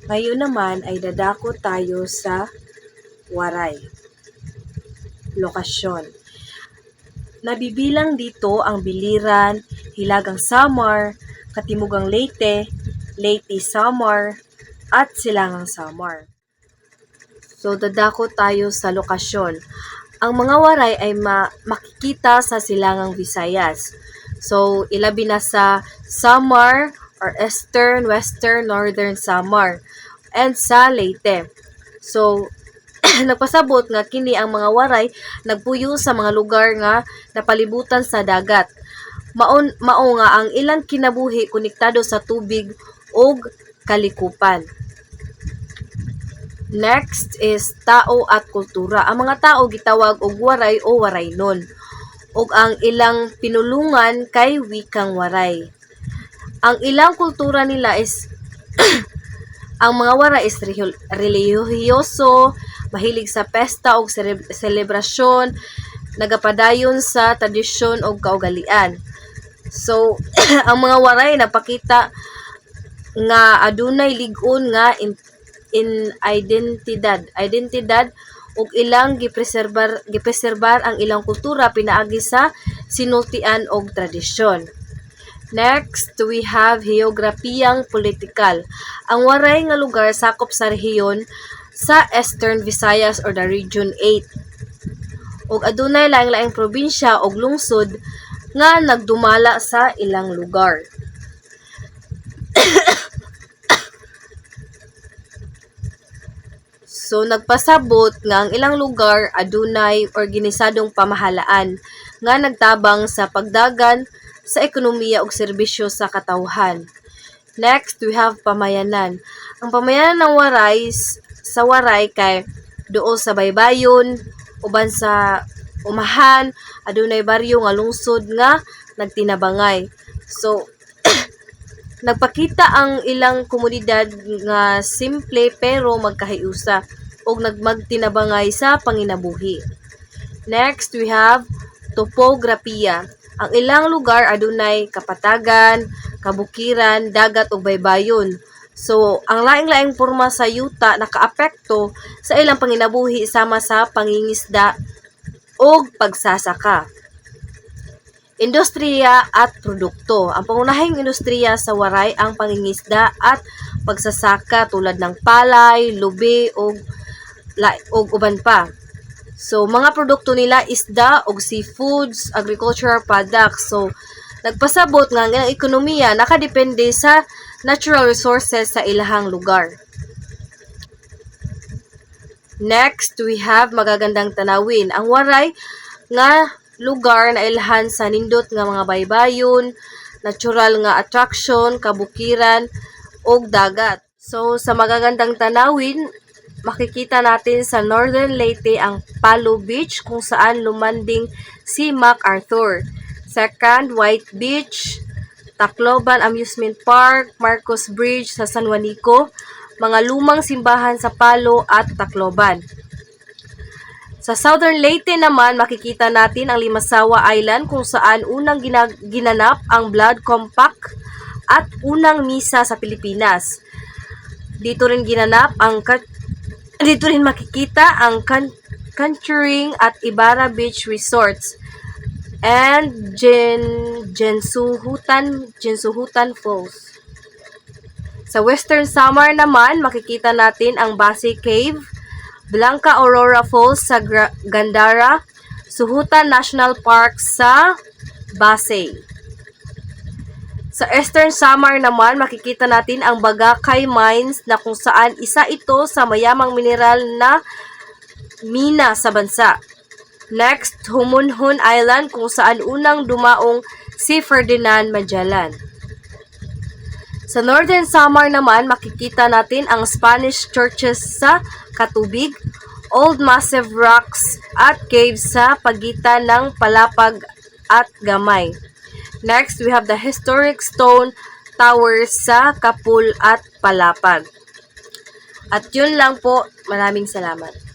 Ngayon naman ay dadako tayo sa Waray. Lokasyon. Nabibilang dito ang Biliran, Hilagang Samar, Katimugang Leyte, Leyte Samar, at Silangang Samar. So, dadako tayo sa lokasyon. Ang mga waray ay makikita sa Silangang Visayas. So, ilabi na sa Samar or Eastern, Western, Northern Samar and sa Leyte. So, nagpasabot nga kini ang mga waray nagpuyo sa mga lugar nga napalibutan sa dagat. Mao nga ang ilang kinabuhi konektado sa tubig ug kalikupan. Next is tao at kultura. Ang mga tao gitawag og waray o waraynon. Ug ang ilang pinulungan kay wikang waray. Ang ilang kultura nila is ang mga waray is relihiyoso, mahilig sa pesta o selebrasyon, nagapadayon sa tradisyon o kaugalian. So, ang mga waray napakita nga adunay lig-on nga in identidad ug ilang gipreserbar ang ilang kultura pinaagi sa sinultian og tradisyon. Next, we have heograpiyang politikal. Ang waray nga lugar sakop sa rehiyon sa Eastern Visayas or the Region 8. Ug adunay laing-laing probinsya ug lungsod nga nagdumala sa ilang lugar. So, nagpasabot nga ang ilang lugar adunay organisadong pamahalaan nga nagtabang sa pagdagan sa ekonomiya ug serbisyo sa katawhan. Next, we have pamayanan. Ang pamayanan ng waray sa waray kay duol sa baybayon, uban sa umahan, adunay baryo nga lungsod nga nagtinabangay. So, nagpakita ang ilang komunidad nga simple pero magkahiusa ug magtinabangay sa panginabuhi. Next, we have topografiya. Ang ilang lugar adunay kapatagan, kabukiran, dagat ug baybayon. So, ang laing-laing porma sa yuta nakaapekto sa ilang panginabuhi sama sa pangingisda ug pagsasaka. Industriya at produkto. Ang pangunahing industriya sa waray ang pangingisda at pagsasaka tulad ng palay, lubi ug uban pa. So, mga produkto nila isda ug seafoods, agricultural products. So, nagpasabot nga ang ekonomiya nakadepende sa natural resources sa ilahang lugar. Next, we have magagandang tanawin. Ang waray nga lugar na ilhan sa nindot nga mga baybayon, natural nga attraction, kabukiran ug dagat. So, sa magagandang tanawin, makikita natin sa Northern Leyte ang Palo Beach kung saan lumanding si MacArthur. Second, White Beach, Tacloban Amusement Park, Marcos Bridge sa San Juanico, mga lumang simbahan sa Palo at Tacloban. Sa Southern Leyte naman, makikita natin ang Limasawa Island kung saan unang ginanap ang Blood Compact at unang misa sa Pilipinas. Dito rin makikita ang Conjuring at Ibarra Beach Resorts and Gensuhutan Falls. Sa Western Samar naman, makikita natin ang Base Cave, Blanca Aurora Falls sa Gandara, Suhutan National Park sa Base. Sa Eastern Samar naman, makikita natin ang Bagakay Mines na kung saan isa ito sa mayamang mineral na mina sa bansa. Next, Humunhun Island kung saan unang dumaong si Ferdinand Magellan. Sa Northern Samar naman, makikita natin ang Spanish churches sa Katubig, old massive rocks at caves sa pagitan ng Palapag at Gamay. Next, we have the historic stone towers sa Kapul at Palapag. At yun lang po. Maraming salamat.